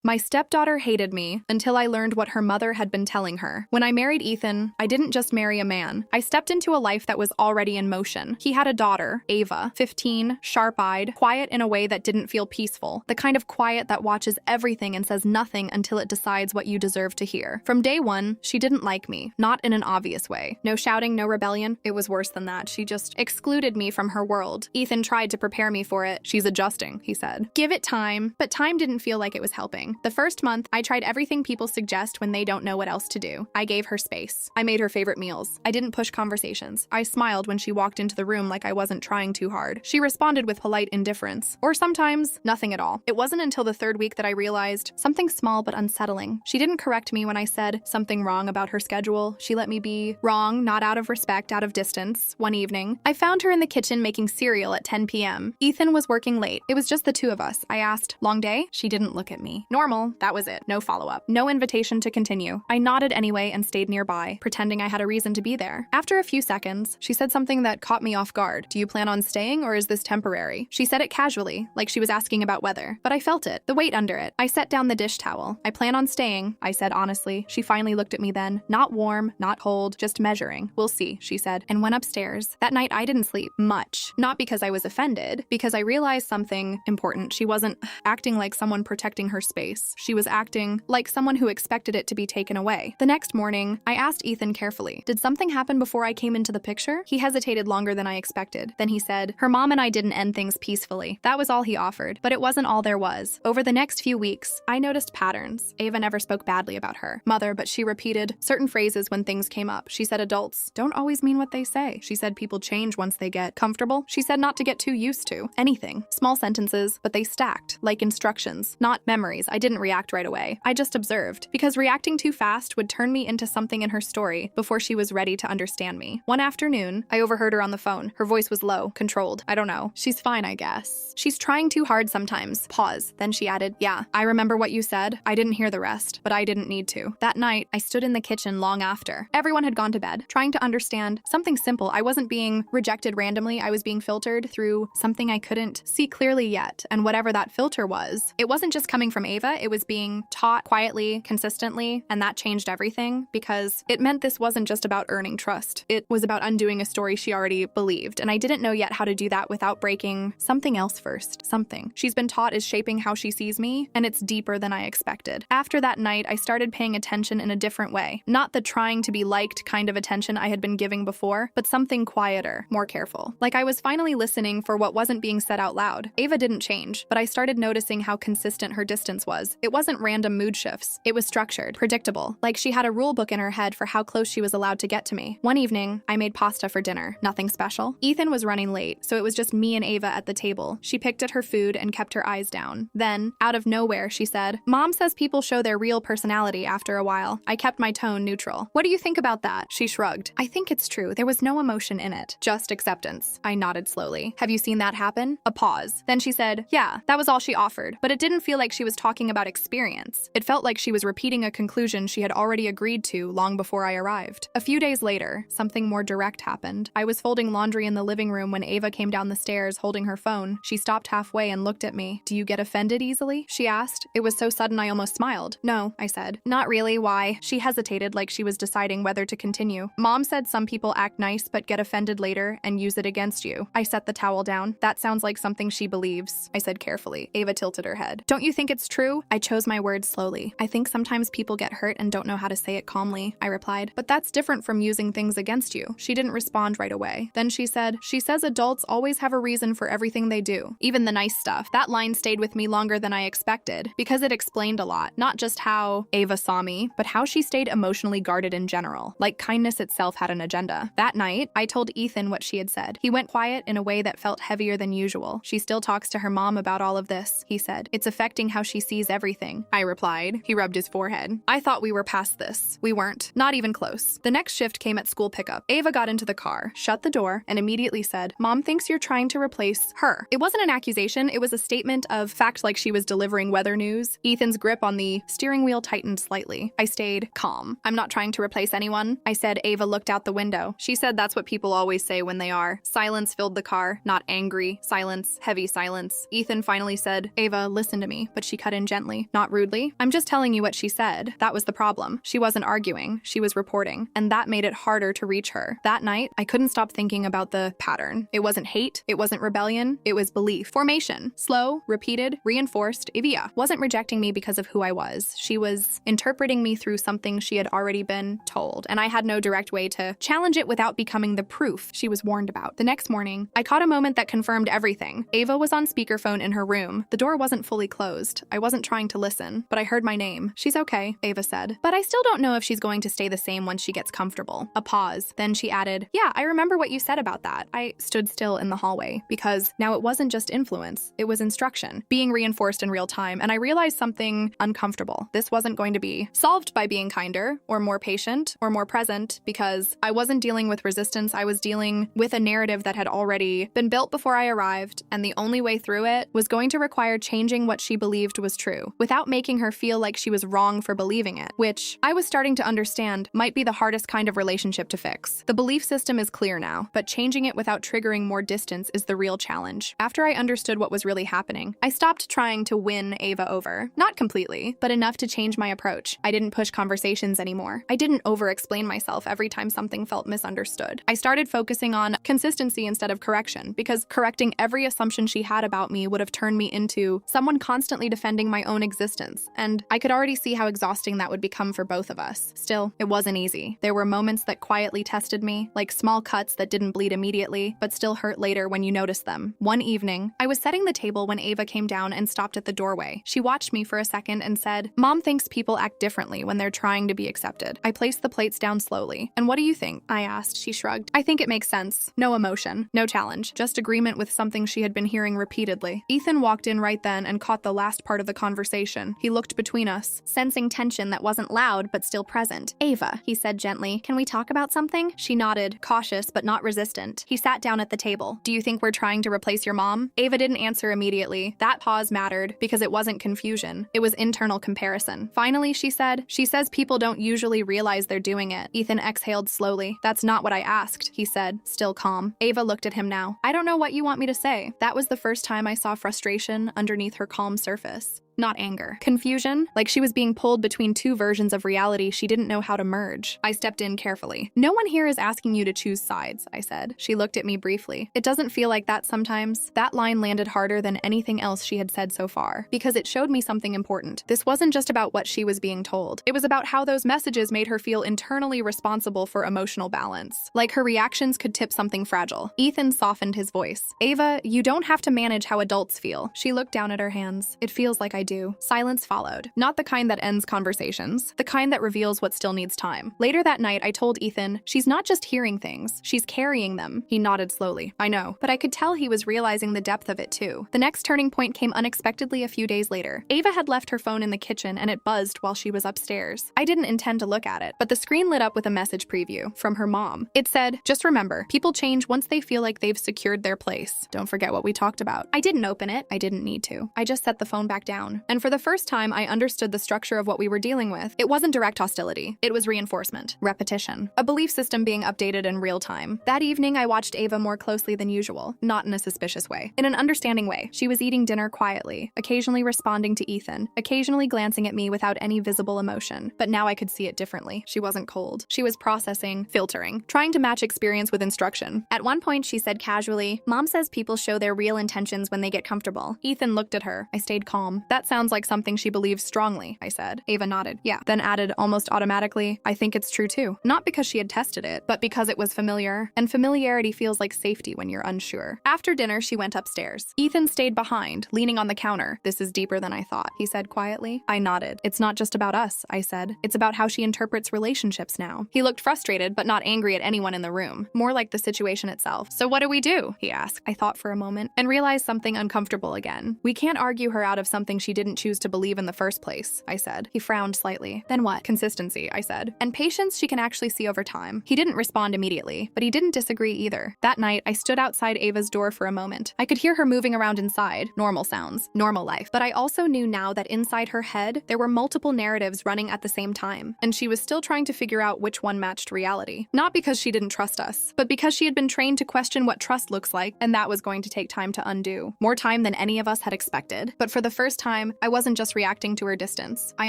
My stepdaughter hated me until I learned what her mother had been telling her. When I married Ethan, I didn't just marry a man. I stepped into a life that was already in motion. He had a daughter, Ava, 15, sharp-eyed, quiet in a way that didn't feel peaceful. The kind of quiet that watches everything and says nothing until it decides what you deserve to hear. From day one, she didn't like me, not in an obvious way. No shouting, no rebellion. It was worse than that. She just excluded me from her world. Ethan tried to prepare me for it. She's adjusting, he said. Give it time, but time didn't feel like it was helping. The first month, I tried everything people suggest when they don't know what else to do. I gave her space. I made her favorite meals. I didn't push conversations. I smiled when she walked into the room like I wasn't trying too hard. She responded with polite indifference, or sometimes nothing at all. It wasn't until the third week that I realized something small but unsettling. She didn't correct me when I said something wrong about her schedule. She let me be wrong, not out of respect, out of distance. One evening, I found her in the kitchen making cereal at 10 p.m. Ethan was working late. It was just the two of us. I asked, "Long day?" She didn't look at me. Normal. That was it. No follow-up. No invitation to continue. I nodded anyway and stayed nearby, pretending I had a reason to be there. After a few seconds, she said something that caught me off guard. "Do you plan on staying, or is this temporary?" She said it casually, like she was asking about weather, but I felt it, the weight under it. I set down the dish towel. "I plan on staying," I said honestly. She finally looked at me then. Not warm, not cold, just measuring. "We'll see," she said, and went upstairs. That night, I didn't sleep much. Not because I was offended, because I realized something important. She wasn't acting like someone protecting her space. She was acting like someone who expected it to be taken away. The next morning, I asked Ethan carefully, "Did something happen before I came into the picture?" He hesitated longer than I expected. Then he said, "Her mom and I didn't end things peacefully." That was all he offered, but it wasn't all there was. Over the next few weeks, I noticed patterns. Ava never spoke badly about her mother, but she repeated certain phrases when things came up. She said adults don't always mean what they say. She said people change once they get comfortable. She said not to get too used to anything. Small sentences, but they stacked, like instructions, not memories. I didn't react right away. I just observed, because reacting too fast would turn me into something in her story before she was ready to understand me. One afternoon, I overheard her on the phone. Her voice was low, controlled. I don't know. "She's fine, I guess. She's trying too hard sometimes." Pause. Then she added, "Yeah, I remember what you said. I didn't hear the rest, but I didn't need to." That night, I stood in the kitchen long after. Everyone had gone to bed, trying to understand something simple. I wasn't being rejected randomly. I was being filtered through something I couldn't see clearly yet. And whatever that filter was, it wasn't just coming from Ava. It was being taught quietly, consistently, and that changed everything because it meant this wasn't just about earning trust. It was about undoing a story she already believed, and I didn't know yet how to do that without breaking something else first. Something she's been taught is shaping how she sees me, and it's deeper than I expected. After that night, I started paying attention in a different way. Not the trying to be liked kind of attention I had been giving before, but something quieter, more careful. Like I was finally listening for what wasn't being said out loud. Ava didn't change, but I started noticing how consistent her distance was. It wasn't random mood shifts. It was structured, predictable, like she had a rule book in her head for how close she was allowed to get to me. One evening, I made pasta for dinner. Nothing special. Ethan was running late, so it was just me and Ava at the table. She picked at her food and kept her eyes down. Then, out of nowhere, she said, "Mom says people show their real personality after a while." I kept my tone neutral. "What do you think about that?" She shrugged. "I think it's true. There was no emotion in it. Just acceptance." I nodded slowly. "Have you seen that happen?" A pause. Then she said, "Yeah, that was all she offered." But it didn't feel like she was talking about experience. It felt like she was repeating a conclusion she had already agreed to long before I arrived. A few days later, something more direct happened. I was folding laundry in the living room when Ava came down the stairs holding her phone. She stopped halfway and looked at me. "Do you get offended easily?" she asked. It was so sudden I almost smiled. "No," I said. "Not really. Why?" She hesitated like she was deciding whether to continue. "Mom said some people act nice but get offended later and use it against you." I set the towel down. "That sounds like something she believes," I said carefully. Ava tilted her head. "Don't you think it's true?" I chose my words slowly. "I think sometimes people get hurt and don't know how to say it calmly," I replied. "But that's different from using things against you." She didn't respond right away. Then she said, "She says adults always have a reason for everything they do, even the nice stuff." That line stayed with me longer than I expected because it explained a lot. Not just how Ava saw me, but how she stayed emotionally guarded in general. Like kindness itself had an agenda. That night, I told Ethan what she had said. He went quiet in a way that felt heavier than usual. "She still talks to her mom about all of this," he said. "It's affecting how she sees everything." I replied. He rubbed his forehead. "I thought we were past this." We weren't. Not even close. The next shift came at school pickup. Ava got into the car, shut the door, and immediately said, "Mom thinks you're trying to replace her." It wasn't an accusation, it was a statement of fact, like she was delivering weather news. Ethan's grip on the steering wheel tightened slightly. I stayed calm. "I'm not trying to replace anyone," I said. Ava looked out the window. She said that's what people always say when they are. Silence filled the car, not angry silence, heavy silence. Ethan finally said, "Ava, listen to me," but she cut in gently, not rudely. I'm just telling you what she said. That was the problem. She wasn't arguing, she was reporting, and that made it harder to reach her. That night, I couldn't stop thinking about the pattern. It wasn't hate, it wasn't rebellion, it was belief. Formation. Slow, repeated, reinforced. Evia wasn't rejecting me because of who I was. She was interpreting me through something she had already been told, and I had no direct way to challenge it without becoming the proof she was warned about. The next morning, I caught a moment that confirmed everything. Ava was on speakerphone in her room. The door wasn't fully closed. I wasn't trying to listen, but I heard my name. She's okay, Ava said. But I still don't know if she's going to stay the same once she gets comfortable. A pause. Then she added, yeah, I remember what you said about that. I stood still in the hallway because now it wasn't just influence, it was instruction, being reinforced in real time, and I realized something uncomfortable. This wasn't going to be solved by being kinder or more patient or more present because I wasn't dealing with resistance, I was dealing with a narrative that had already been built before I arrived, and the only way through it was going to require changing what she believed was true, without making her feel like she was wrong for believing it, which I was starting to understand might be the hardest kind of relationship to fix. The belief system is clear now, but changing it without triggering more distance is the real challenge. After I understood what was really happening, I stopped trying to win Ava over. Not completely, but enough to change my approach. I didn't push conversations anymore. I didn't over-explain myself every time something felt misunderstood. I started focusing on consistency instead of correction, because correcting every assumption she had about me would have turned me into someone constantly defending my own existence, and I could already see how exhausting that would become for both of us. Still, it wasn't easy. There were moments that quietly tested me, like small cuts that didn't bleed immediately, but still hurt later when you noticed them. One evening, I was setting the table when Ava came down and stopped at the doorway. She watched me for a second and said, "Mom thinks people act differently when they're trying to be accepted." I placed the plates down slowly. "And what do you think?" I asked. She shrugged. "I think it makes sense. No emotion, no challenge, just agreement with something she had been hearing repeatedly." Ethan walked in right then and caught the last part of the conversation. He looked between us, sensing tension that wasn't loud but still present. "Ava," he said gently, "can we talk about something?" She nodded, cautious but not resistant. He sat down at the table. "Do you think we're trying to replace your mom?" Ava didn't answer immediately. That pause mattered because it wasn't confusion. It was internal comparison. Finally, she said, "She says people don't usually realize they're doing it." Ethan exhaled slowly. "That's not what I asked," he said, still calm. Ava looked at him now. "I don't know what you want me to say." That was the first time I saw frustration underneath her calm surface. Not anger. Confusion, like she was being pulled between two versions of reality she didn't know how to merge. I stepped in carefully. "No one here is asking you to choose sides," I said. She looked at me briefly. "It doesn't feel like that sometimes." That line landed harder than anything else she had said so far, because it showed me something important. This wasn't just about what she was being told. It was about how those messages made her feel internally responsible for emotional balance. Like her reactions could tip something fragile. Ethan softened his voice. "Ava, you don't have to manage how adults feel." She looked down at her hands. "It feels like I do." Silence followed. Not the kind that ends conversations, the kind that reveals what still needs time. Later that night, I told Ethan, "She's not just hearing things, she's carrying them." He nodded slowly. "I know." But I could tell he was realizing the depth of it too. The next turning point came unexpectedly a few days later. Ava had left her phone in the kitchen and it buzzed while she was upstairs. I didn't intend to look at it, but the screen lit up with a message preview from her mom. It said, "Just remember, people change once they feel like they've secured their place. Don't forget what we talked about." I didn't open it. I didn't need to. I just set the phone back down. And for the first time, I understood the structure of what we were dealing with. It wasn't direct hostility. It was reinforcement, repetition, a belief system being updated in real time. That evening, I watched Ava more closely than usual, not in a suspicious way, in an understanding way. She was eating dinner quietly, occasionally responding to Ethan, occasionally glancing at me without any visible emotion. But now I could see it differently. She wasn't cold. She was processing, filtering, trying to match experience with instruction. At one point, she said casually, "Mom says people show their real intentions when they get comfortable." Ethan looked at her. I stayed calm. "That sounds like something she believes strongly," I said. Ava nodded. "Yeah." Then added almost automatically, "I think it's true too." Not because she had tested it, but because it was familiar, and familiarity feels like safety when you're unsure. After dinner, she went upstairs. Ethan stayed behind, leaning on the counter. "This is deeper than I thought," he said quietly. I nodded. "It's not just about us," I said. "It's about how she interprets relationships now." He looked frustrated, but not angry at anyone in the room, more like the situation itself. "So what do we do?" he asked. I thought for a moment, and realized something uncomfortable again. "We can't argue her out of something she didn't choose to believe in the first place," I said. He frowned slightly. "Then what?" "Consistency," I said. "And patience she can actually see over time." He didn't respond immediately, but he didn't disagree either. That night, I stood outside Ava's door for a moment. I could hear her moving around inside, normal sounds, normal life. But I also knew now that inside her head, there were multiple narratives running at the same time, and she was still trying to figure out which one matched reality. Not because she didn't trust us, but because she had been trained to question what trust looks like, and that was going to take time to undo. More time than any of us had expected. But for the first time, time, I wasn't just reacting to her distance. I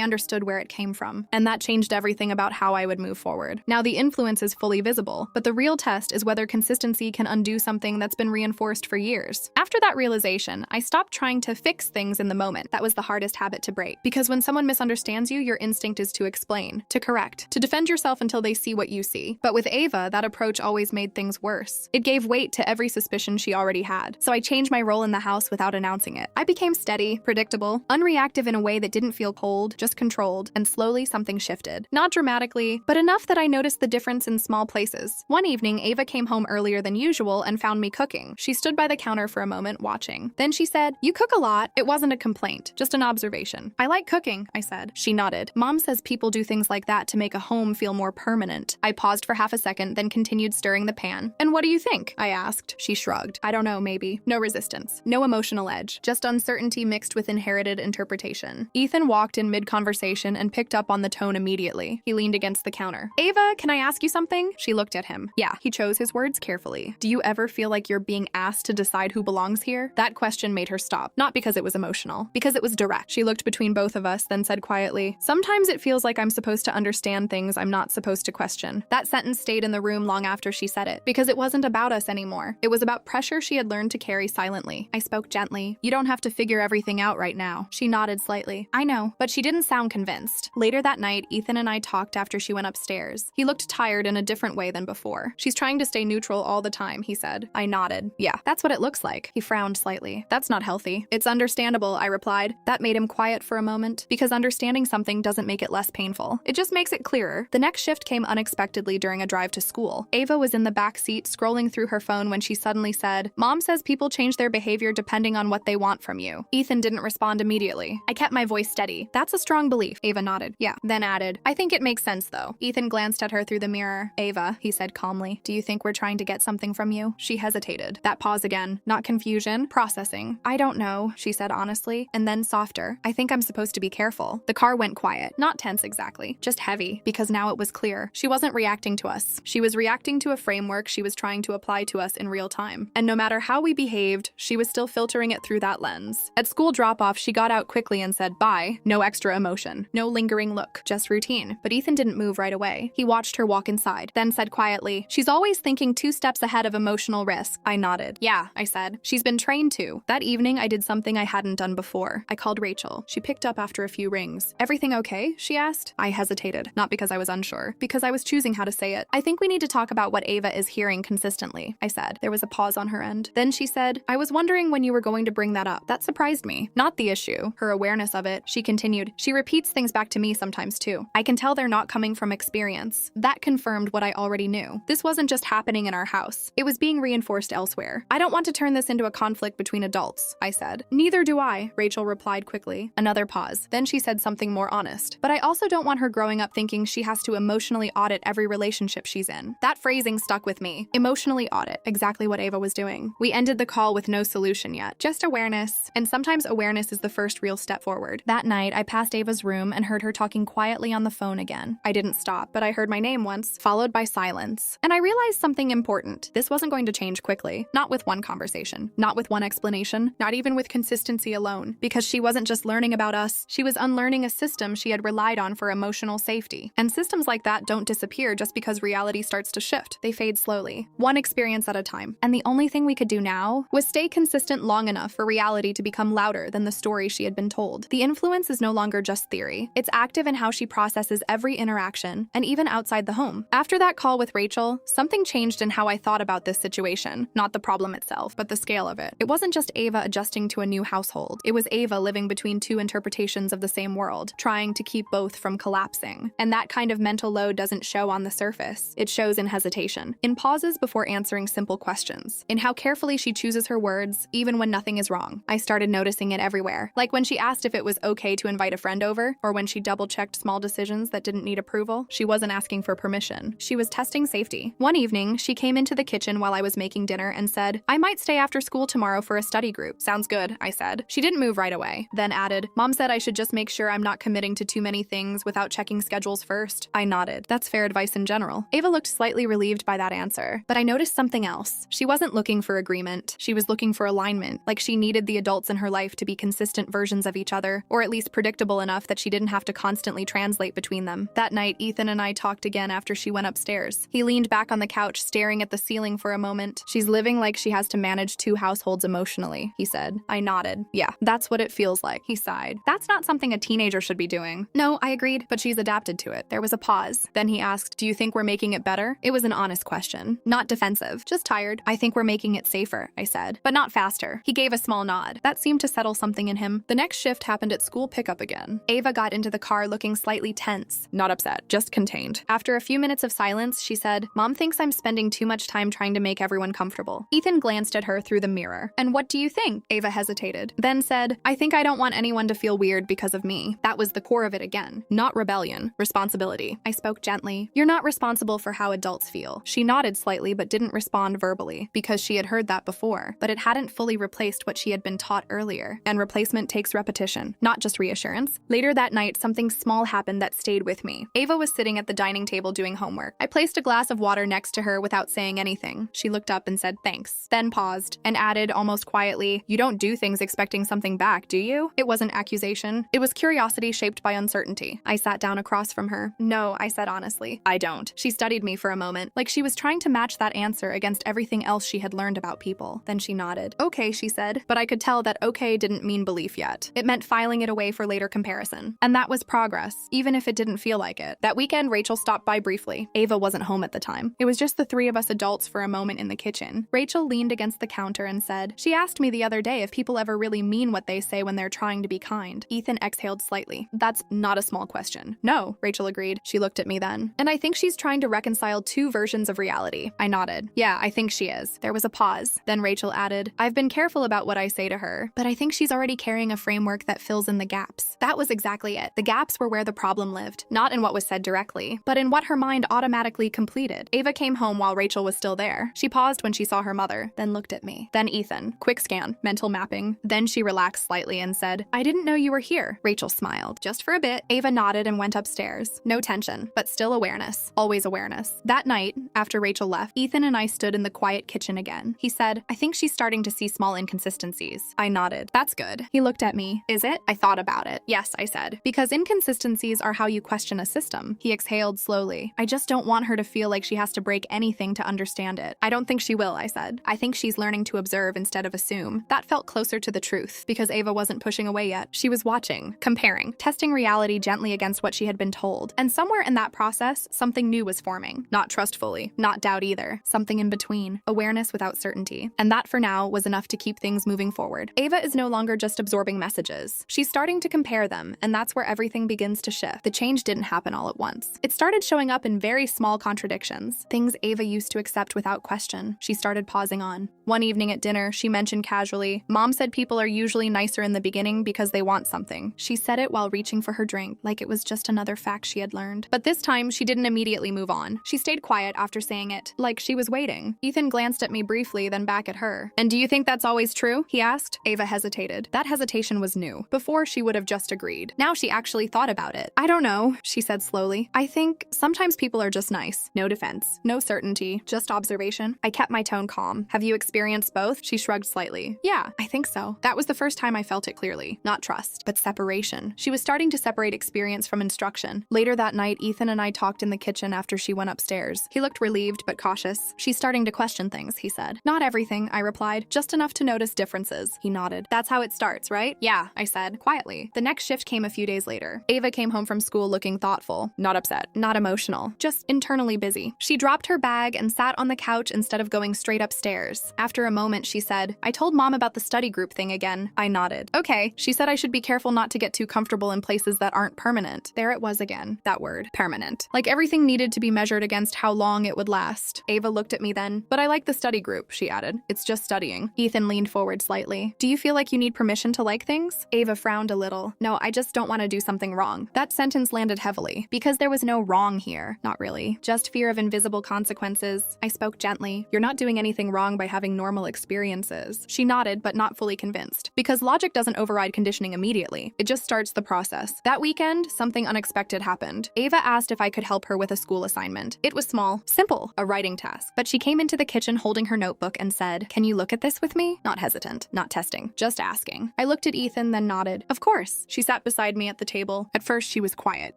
understood where it came from, and that changed everything about how I would move forward. Now the influence is fully visible, but the real test is whether consistency can undo something that's been reinforced for years. After that realization, I stopped trying to fix things in the moment. That was the hardest habit to break. Because when someone misunderstands you, your instinct is to explain, to correct, to defend yourself until they see what you see. But with Ava, that approach always made things worse. It gave weight to every suspicion she already had. So I changed my role in the house without announcing it. I became steady, predictable, unreactive in a way that didn't feel cold, just controlled, and slowly something shifted. Not dramatically, but enough that I noticed the difference in small places. One evening, Ava came home earlier than usual and found me cooking. She stood by the counter for a moment, watching. Then she said, "You cook a lot." It wasn't a complaint, just an observation. "I like cooking," I said. She nodded. "Mom says people do things like that to make a home feel more permanent." I paused for half a second, then continued stirring the pan. "And what do you think?" I asked. She shrugged. "I don't know, maybe." No resistance. No emotional edge. Just uncertainty mixed with inherited interpretation. Ethan walked in mid-conversation and picked up on the tone immediately. He leaned against the counter. "Ava, can I ask you something?" She looked at him. Yeah, he chose his words carefully. "Do you ever feel like you're being asked to decide who belongs here?" That question made her stop. Not because it was emotional, because it was direct. She looked between both of us, then said quietly, "Sometimes it feels like I'm supposed to understand things I'm not supposed to question." That sentence stayed in the room long after she said it, because it wasn't about us anymore. It was about pressure she had learned to carry silently. I spoke gently. "You don't have to figure everything out right now." She nodded slightly. "I know," but she didn't sound convinced. Later that night, Ethan and I talked after she went upstairs. He looked tired in a different way than before. "She's trying to stay neutral all the time," he said. I nodded. "Yeah, that's what it looks like." He frowned slightly. "That's not healthy." "It's understandable," I replied. That made him quiet for a moment, because understanding something doesn't make it less painful. It just makes it clearer. The next shift came unexpectedly during a drive to school. Ava was in the back seat scrolling through her phone when she suddenly said, "Mom says people change their behavior depending on what they want from you." Ethan didn't respond immediately. I kept my voice steady. "That's a strong belief." Ava nodded. "Yeah." Then added, "I think it makes sense though." Ethan glanced at her through the mirror. "Ava," he said calmly, "do you think we're trying to get something from you?" She hesitated. That pause again. Not confusion, processing. "I don't know," she said honestly, and then softer. "I think I'm supposed to be careful." The car went quiet. Not tense exactly, just heavy, because now it was clear. She wasn't reacting to us. She was reacting to a framework she was trying to apply to us in real time. And no matter how we behaved, she was still filtering it through that lens. At school drop-off, she got out quickly and said bye. No extra emotion. No lingering look. Just routine. But Ethan didn't move right away. He watched her walk inside, then said quietly, "She's always thinking 2 steps ahead of emotional risk." I nodded. "Yeah," I said. "She's been trained to." That evening, I did something I hadn't done before. I called Rachel. She picked up after a few rings. "Everything okay?" she asked. I hesitated, not because I was unsure, because I was choosing how to say it. "I think we need to talk about what Ava is hearing consistently," I said. There was a pause on her end. Then she said, "I was wondering when you were going to bring that up." That surprised me. Not the issue, her awareness of it. She continued, "She repeats things back to me sometimes too. I can tell they're not coming from experience." That confirmed what I already knew. This wasn't just happening in our house. It was being reinforced elsewhere. "I don't want to turn this into a conflict between adults," I said. "Neither do I," Rachel replied quickly. Another pause. Then she said something more honest. "But I also don't want her growing up thinking she has to emotionally audit every relationship she's in." That phrasing stuck with me. Emotionally audit. Exactly what Ava was doing. We ended the call with no solution yet. Just awareness. And sometimes awareness is the first real step forward. That night, I passed Ava's room and heard her talking quietly on the phone again. I didn't stop, but I heard my name once, followed by silence. And I realized something important. This wasn't going to change quickly. Not with one conversation. Not with one explanation. Not even with consistency alone. Because she wasn't just learning about us, she was unlearning a system she had relied on for emotional safety. And systems like that don't disappear just because reality starts to shift. They fade slowly, one experience at a time. And the only thing we could do now was stay consistent long enough for reality to become louder than the story she had been told. The influence is no longer just theory. It's active in how she processes every interaction, and even outside the home. After that call with Rachel, something changed in how I thought about this situation. Not the problem itself, but the scale of it. It wasn't just Ava adjusting to a new household. It was Ava living between 2 interpretations of the same world, trying to keep both from collapsing. And that kind of mental load doesn't show on the surface. It shows in hesitation, in pauses before answering simple questions, in how carefully she chooses her words, even when nothing is wrong. I started noticing it everywhere. Like when she asked if it was okay to invite a friend over, or when she double-checked small decisions that didn't need approval. She wasn't asking for permission. She was testing safety. One evening, she came into the kitchen while I was making dinner and said, "I might stay after school tomorrow for a study group." "Sounds good," I said. She didn't move right away. Then added, "Mom said I should just make sure I'm not committing to too many things without checking schedules first." I nodded. That's fair advice in general. Ava looked slightly relieved by that answer. But I noticed something else. She wasn't looking for agreement. She was looking for alignment, like she needed the adults in her life to be consistent consistent versions of each other, or at least predictable enough that she didn't have to constantly translate between them. That night, Ethan and I talked again after she went upstairs. He leaned back on the couch, staring at the ceiling for a moment. "She's living like she has to manage 2 households emotionally," he said. I nodded. "Yeah, that's what it feels like." He sighed. "That's not something a teenager should be doing." "No," I agreed, "but she's adapted to it." There was a pause. Then he asked, "Do you think we're making it better?" It was an honest question. Not defensive, just tired. "I think we're making it safer," I said, "but not faster." He gave a small nod. That seemed to settle something in him. The next shift happened at school pickup again. Ava got into the car looking slightly tense. Not upset, just contained. After a few minutes of silence, she said, "Mom thinks I'm spending too much time trying to make everyone comfortable." Ethan glanced at her through the mirror. "And what do you think?" Ava hesitated, then said, "I think I don't want anyone to feel weird because of me." That was the core of it again. Not rebellion, responsibility. I spoke gently. "You're not responsible for how adults feel." She nodded slightly but didn't respond verbally, because she had heard that before, but it hadn't fully replaced what she had been taught earlier. And replacement takes repetition, not just reassurance. Later that night, something small happened that stayed with me. Ava was sitting at the dining table doing homework. I placed a glass of water next to her without saying anything. She looked up and said thanks, then paused, and added almost quietly, "You don't do things expecting something back, do you?" It wasn't accusation. It was curiosity shaped by uncertainty. I sat down across from her. "No," I said honestly. "I don't." She studied me for a moment, like she was trying to match that answer against everything else she had learned about people. Then she nodded. "Okay," she said, but I could tell that okay didn't mean belief yet. It meant filing it away for later comparison. And that was progress, even if it didn't feel like it. That weekend, Rachel stopped by briefly. Ava wasn't home at the time. It was just the 3 of us adults for a moment in the kitchen. Rachel leaned against the counter and said, "She asked me the other day if people ever really mean what they say when they're trying to be kind." Ethan exhaled slightly. "That's not a small question." "No," Rachel agreed. She looked at me then. "And I think she's trying to reconcile 2 versions of reality." I nodded. "Yeah, I think she is." There was a pause. Then Rachel added, "I've been careful about what I say to her, but I think she's already carrying a framework that fills in the gaps." That was exactly it. The gaps were where the problem lived, not in what was said directly, but in what her mind automatically completed. Ava came home while Rachel was still there. She paused when she saw her mother, then looked at me. Then Ethan. Quick scan, mental mapping. Then she relaxed slightly and said, "I didn't know you were here." Rachel smiled. "Just for a bit." Ava nodded and went upstairs. No tension, but still awareness. Always awareness. That night, after Rachel left, Ethan and I stood in the quiet kitchen again. He said, "I think she's starting to see small inconsistencies." I nodded. "That's good." He looked at me. "Is it?" I thought about it. "Yes," I said. "Because inconsistencies are how you question a system." He exhaled slowly. "I just don't want her to feel like she has to break anything to understand it." "I don't think she will," I said. "I think she's learning to observe instead of assume." That felt closer to the truth, because Ava wasn't pushing away yet. She was watching, comparing, testing reality gently against what she had been told. And somewhere in that process, something new was forming. Not trustfully, not doubt either. Something in between. Awareness without certainty. And that, for now, was enough to keep things moving forward. Ava is no longer just absorbing messages. She's starting to compare them, and that's where everything begins to shift. The change didn't happen all at once. It started showing up in very small contradictions. Things Ava used to accept without question, she started pausing on. One evening at dinner, she mentioned casually, "Mom said people are usually nicer in the beginning because they want something." She said it while reaching for her drink, like it was just another fact she had learned. But this time, she didn't immediately move on. She stayed quiet after saying it, like she was waiting. Ethan glanced at me briefly, then back at her. "And do you think that's always true?" he asked. Ava hesitated. That hesitation was new. Before, she would have just agreed. Now she actually thought about it. "I don't know," she said slowly. "I think sometimes people are just nice. No defense, no certainty, just observation." I kept my tone calm. "Have you experienced both?" She shrugged slightly. "Yeah, I think so." That was the first time I felt it clearly. Not trust, but separation. She was starting to separate experience from instruction. Later that night, Ethan and I talked in the kitchen after she went upstairs. He looked relieved but cautious. "She's starting to question things," he said. "Not everything," I replied. "Just enough to notice differences." He nodded. "That's how it starts, right?" "Yeah," I said, quietly. The next shift came a few days later. Ava came home from school looking thoughtful. Not upset. Not emotional. Just internally busy. She dropped her bag and sat on the couch instead of going straight upstairs. After a moment, she said, "I told Mom about the study group thing again." I nodded. "Okay." She said I should be careful not to get too comfortable in places that aren't permanent. There it was again. That word. Permanent. Like everything needed to be measured against how long it would last. Ava looked at me then. "But I like the study group," she added. "It's just studying." Ethan leaned forward slightly. "Do you feel like you need permission to like things?" Ava frowned a little. "No, I just don't want to do something wrong." That sentence landed heavily, because there was no wrong here. Not really. Just fear of invisible consequences. I spoke gently. "You're not doing anything wrong by having normal experiences." She nodded, but not fully convinced. Because logic doesn't override conditioning immediately. It just starts the process. That weekend, something unexpected happened. Ava asked if I could help her with a school assignment. It was small, simple, a writing task. But she came into the kitchen holding her notebook and said, "Can you look at this with me?" Not hesitant, not testing, just asking. I looked looked at Ethan, then nodded. Of course. She sat beside me at the table. At first, she was quiet.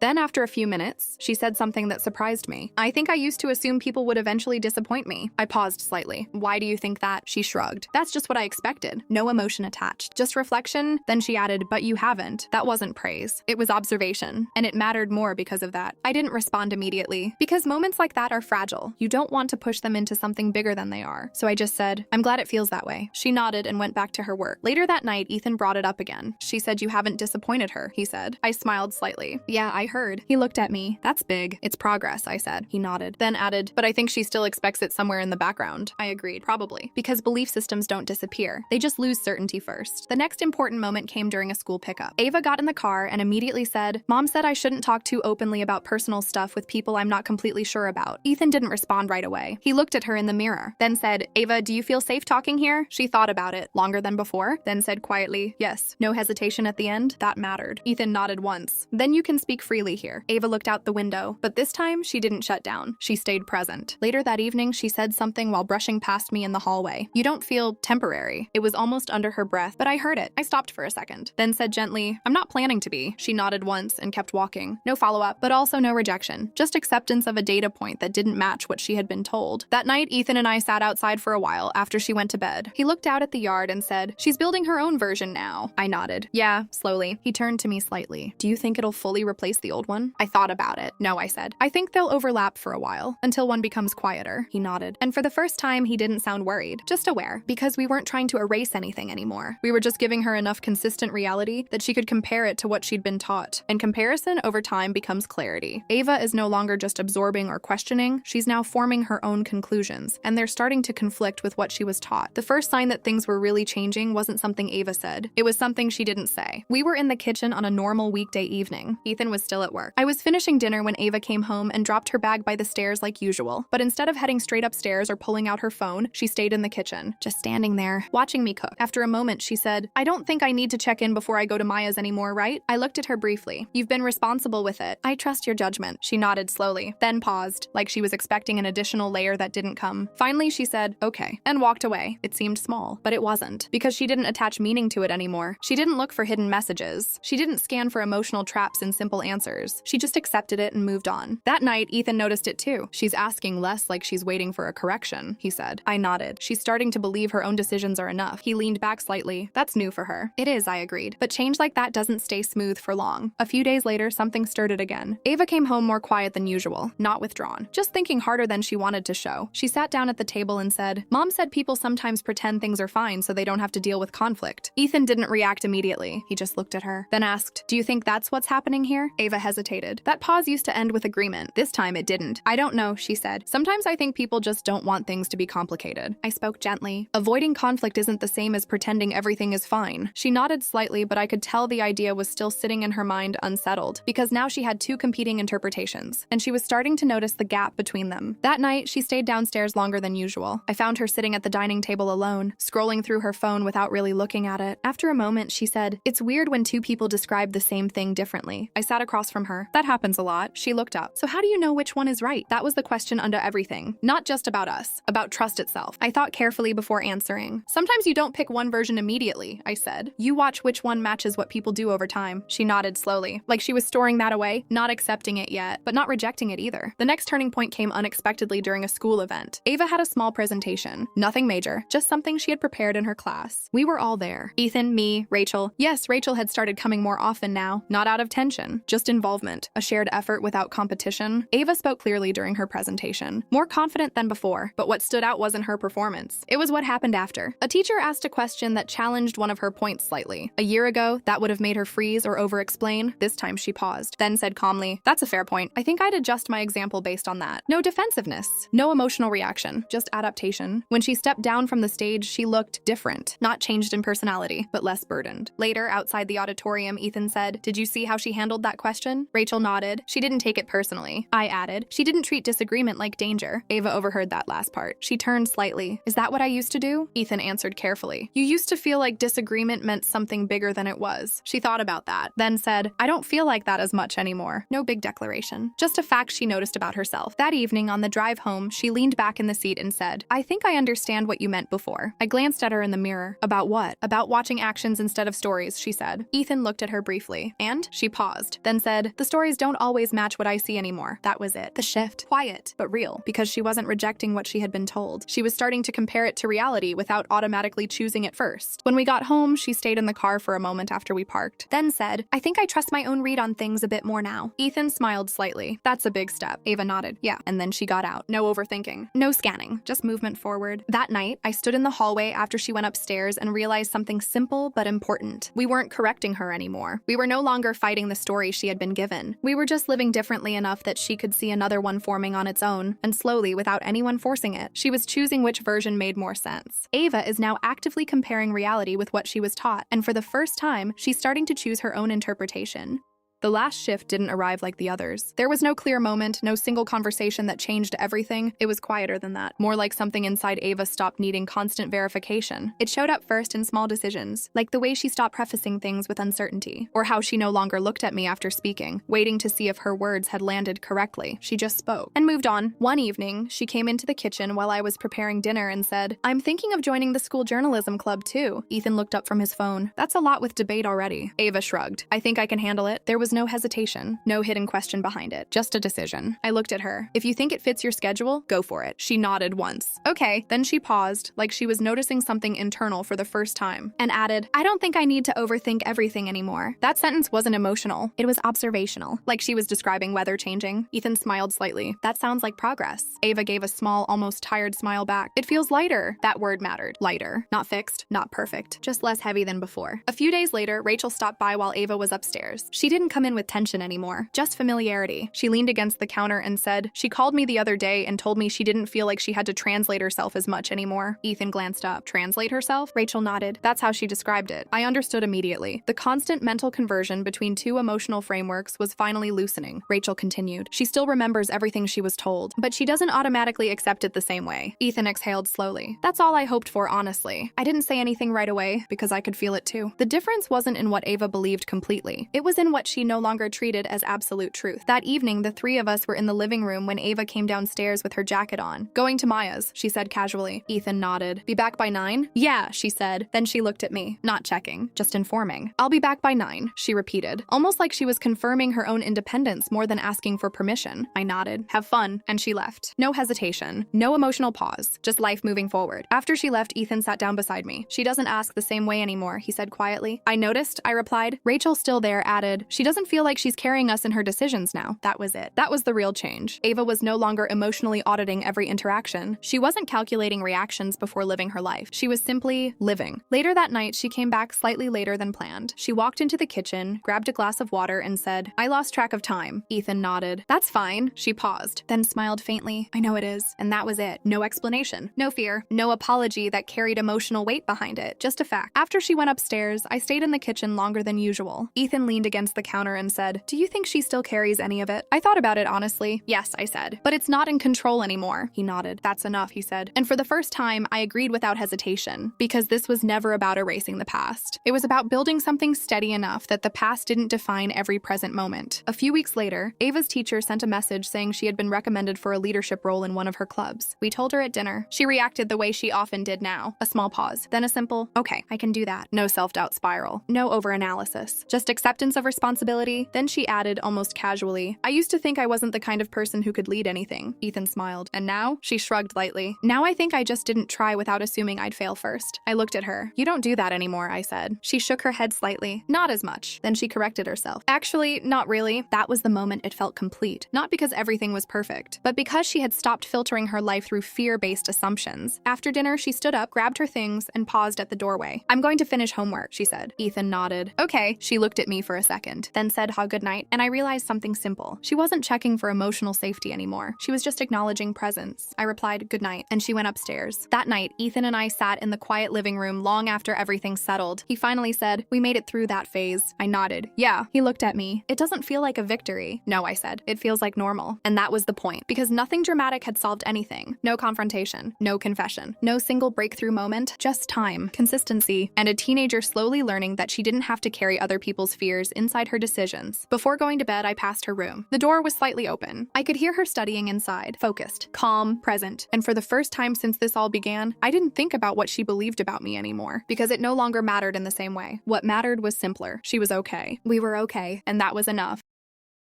Then, after a few minutes, she said something that surprised me. I think I used to assume people would eventually disappoint me. I paused slightly. Why do you think that? She shrugged. That's just what I expected. No emotion attached. Just reflection. Then she added, but you haven't. That wasn't praise. It was observation. And it mattered more because of that. I didn't respond immediately. Because moments like that are fragile. You don't want to push them into something bigger than they are. So I just said, I'm glad it feels that way. She nodded and went back to her work. Later that night, Ethan brought it up again. She said you haven't disappointed her, he said. I smiled slightly. Yeah, I heard. He looked at me. That's big. It's progress, I said. He nodded. Then added, but I think she still expects it somewhere in the background. I agreed. Probably. Because belief systems don't disappear. They just lose certainty first. The next important moment came during a school pickup. Ava got in the car and immediately said, Mom said I shouldn't talk too openly about personal stuff with people I'm not completely sure about. Ethan didn't respond right away. He looked at her in the mirror, then said, Ava, do you feel safe talking here? She thought about it. Longer than before? Then said quietly, yes. No hesitation at the end? That mattered. Ethan nodded once. Then you can speak freely here. Ava looked out the window, but this time she didn't shut down. She stayed present. Later that evening, she said something while brushing past me in the hallway. You don't feel temporary. It was almost under her breath, but I heard it. I stopped for a second. Then said gently, I'm not planning to be. She nodded once and kept walking. No follow-up, but also no rejection. Just acceptance of a data point that didn't match what she had been told. That night, Ethan and I sat outside for a while after she went to bed. He looked out at the yard and said, she's building her own version now. I nodded. Yeah, slowly. He turned to me slightly. Do you think it'll fully replace the old one? I thought about it. No, I said. I think they'll overlap for a while, until one becomes quieter. He nodded. And for the first time, he didn't sound worried, just aware, because we weren't trying to erase anything anymore. We were just giving her enough consistent reality that she could compare it to what she'd been taught. And comparison over time becomes clarity. Ava is no longer just absorbing or questioning, she's now forming her own conclusions, and they're starting to conflict with what she was taught. The first sign that things were really changing wasn't something Ava said. It was something she didn't say. We were in the kitchen on a normal weekday evening. Ethan was still at work. I was finishing dinner when Ava came home and dropped her bag by the stairs like usual. But instead of heading straight upstairs or pulling out her phone, she stayed in the kitchen, just standing there, watching me cook. After a moment, she said, I don't think I need to check in before I go to Maya's anymore, right? I looked at her briefly. You've been responsible with it. I trust your judgment. She nodded slowly, then paused, like she was expecting an additional layer that didn't come. Finally, she said, okay, and walked away. It seemed small, but it wasn't, because she didn't attach meaning to it anymore. She didn't look for hidden messages. She didn't scan for emotional traps in simple answers. She just accepted it and moved on. That night, Ethan noticed it too. She's asking less like she's waiting for a correction, he said. I nodded. She's starting to believe her own decisions are enough. He leaned back slightly. That's new for her. It is, I agreed. But change like that doesn't stay smooth for long. A few days later, something stirred it again. Ava came home more quiet than usual, not withdrawn, just thinking harder than she wanted to show. She sat down at the table and said, Mom said people sometimes pretend things are fine so they don't have to deal with conflict. Ethan didn't react immediately. He just looked at her, then asked, do you think that's what's happening here? Ava hesitated. That pause used to end with agreement. This time it didn't. I don't know, she said. Sometimes I think people just don't want things to be complicated. I spoke gently. Avoiding conflict isn't the same as pretending everything is fine. She nodded slightly, but I could tell the idea was still sitting in her mind unsettled, because now she had two competing interpretations, and she was starting to notice the gap between them. That night, she stayed downstairs longer than usual. I found her sitting at the dining table alone, scrolling through her phone without really looking at it. After a moment, she said, it's weird when two people describe the same thing differently. I sat across from her. That happens a lot. She looked up. So how do you know which one is right? That was the question under everything. Not just about us, about trust itself. I thought carefully before answering. Sometimes you don't pick one version immediately, I said. You watch which one matches what people do over time. She nodded slowly, like she was storing that away, not accepting it yet, but not rejecting it either. The next turning point came unexpectedly during a school event. Ava had a small presentation. Nothing major, just something she had prepared in her class. We were all there. Ethan, me, Rachel. Yes, Rachel had started coming more often now, not out of tension, just involvement, a shared effort without competition. Ava spoke clearly during her presentation, more confident than before, but what stood out wasn't her performance. It was what happened after. A teacher asked a question that challenged one of her points slightly. A year ago, that would have made her freeze or over-explain. This time she paused, then said calmly, that's a fair point. I think I'd adjust my example based on that. No defensiveness, no emotional reaction, just adaptation. When she stepped down from the stage, she looked different, not changed in personality, but less burdened. Later, outside the auditorium, Ethan said, did you see how she handled that question? Rachel nodded. She didn't take it personally. I added, she didn't treat disagreement like danger. Ava overheard that last part. She turned slightly. Is that what I used to do? Ethan answered carefully. You used to feel like disagreement meant something bigger than it was. She thought about that, then said, I don't feel like that as much anymore. No big declaration. Just a fact she noticed about herself. That evening, on the drive home, she leaned back in the seat and said, I think I understand what you meant before. I glanced at her in the mirror. About what? About watching watching actions instead of stories, she said. Ethan looked at her briefly. And? She paused, then said, the stories don't always match what I see anymore. That was it. The shift. Quiet, but real. Because she wasn't rejecting what she had been told. She was starting to compare it to reality without automatically choosing it first. When we got home, she stayed in the car for a moment after we parked, then said, I think I trust my own read on things a bit more now. Ethan smiled slightly. That's a big step. Ava nodded. Yeah. And then she got out. No overthinking. No scanning. Just movement forward. That night, I stood in the hallway after she went upstairs and realized something simple but important. We weren't correcting her anymore. We were no longer fighting the story she had been given. We were just living differently enough that she could see another one forming on its own, and slowly without anyone forcing it. She was choosing which version made more sense. Ava is now actively comparing reality with what she was taught, and for the first time, she's starting to choose her own interpretation. The last shift didn't arrive like the others. There was no clear moment, no single conversation that changed everything. It was quieter than that. More like something inside Ava stopped needing constant verification. It showed up first in small decisions, like the way she stopped prefacing things with uncertainty, or how she no longer looked at me after speaking, waiting to see if her words had landed correctly. She just spoke and moved on. One evening, she came into the kitchen while I was preparing dinner and said, I'm thinking of joining the school journalism club too. Ethan looked up from his phone. That's a lot with debate already. Ava shrugged. I think I can handle it. There was no hesitation, no hidden question behind it, just a decision. I looked at her. If you think it fits your schedule, go for it. She nodded once. Okay. Then she paused, like she was noticing something internal for the first time, and added, I don't think I need to overthink everything anymore. That sentence wasn't emotional. It was observational, like she was describing weather changing. Ethan smiled slightly. That sounds like progress. Ava gave a small, almost tired smile back. It feels lighter. That word mattered. Lighter. Not fixed, not perfect, just less heavy than before. A few days later, Rachel stopped by while Ava was upstairs. She didn't come in with tension anymore, just familiarity. She leaned against the counter and said, she called me the other day and told me she didn't feel like she had to translate herself as much anymore. Ethan glanced up. Translate herself? Rachel nodded. That's how she described it. I understood immediately. The constant mental conversion between two emotional frameworks was finally loosening. Rachel continued. She still remembers everything she was told, but she doesn't automatically accept it the same way. Ethan exhaled slowly. That's all I hoped for, honestly. I didn't say anything right away because I could feel it too. The difference wasn't in what Ava believed completely. It was in what she no longer treated as absolute truth. That evening, the three of us were in the living room when Ava came downstairs with her jacket on. Going to Maya's, she said casually. Ethan nodded. Be back by 9? Yeah, she said. Then she looked at me, not checking, just informing. I'll be back by 9, she repeated, almost like she was confirming her own independence more than asking for permission. I nodded. Have fun, and she left. No hesitation, no emotional pause, just life moving forward. After she left, Ethan sat down beside me. She doesn't ask the same way anymore, he said quietly. I noticed, I replied. Rachel, still there, added, she doesn't feel like she's carrying us in her decisions now. That was it. That was the real change. Ava was no longer emotionally auditing every interaction. She wasn't calculating reactions before living her life. She was simply living. Later that night, she came back slightly later than planned. She walked into the kitchen, grabbed a glass of water, and said, I lost track of time. Ethan nodded. That's fine. She paused, then smiled faintly. I know it is. And that was it. No explanation, no fear, no apology that carried emotional weight behind it. Just a fact. After she went upstairs, I stayed in the kitchen longer than usual. Ethan leaned against the counter and said, do you think she still carries any of it? I thought about it honestly. Yes, I said. But it's not in control anymore. He nodded. That's enough, he said. And for the first time, I agreed without hesitation, because this was never about erasing the past. It was about building something steady enough that the past didn't define every present moment. A few weeks later, Ava's teacher sent a message saying she had been recommended for a leadership role in one of her clubs. We told her at dinner. She reacted the way she often did now. A small pause, then a simple, okay, I can do that. No self-doubt spiral. No overanalysis. Just acceptance of responsibility. Then she added almost casually, I used to think I wasn't the kind of person who could lead anything. Ethan smiled. And now? She shrugged lightly. Now I think I just didn't try without assuming I'd fail first. I looked at her. You don't do that anymore, I said. She shook her head slightly. Not as much. Then she corrected herself. Actually, not really. That was the moment it felt complete. Not because everything was perfect, but because she had stopped filtering her life through fear-based assumptions. After dinner, she stood up, grabbed her things, and paused at the doorway. I'm going to finish homework, she said. Ethan nodded. Okay. She looked at me for a second, then said good night, and I realized something simple. She wasn't checking for emotional safety anymore. She was just acknowledging presence. I replied, good night, and she went upstairs. That night, Ethan and I sat in the quiet living room long after everything settled. He finally said, we made it through that phase. I nodded. Yeah. He looked at me. It doesn't feel like a victory. No, I said. It feels like normal. And that was the point, because nothing dramatic had solved anything. No confrontation, no confession, no single breakthrough moment, just time, consistency, and a teenager slowly learning that she didn't have to carry other people's fears inside her decision decisions. Before going to bed, I passed her room. The door was slightly open. I could hear her studying inside, focused, calm, present. And for the first time since this all began, I didn't think about what she believed about me anymore, because it no longer mattered in the same way. What mattered was simpler. She was okay. We were okay, and that was enough.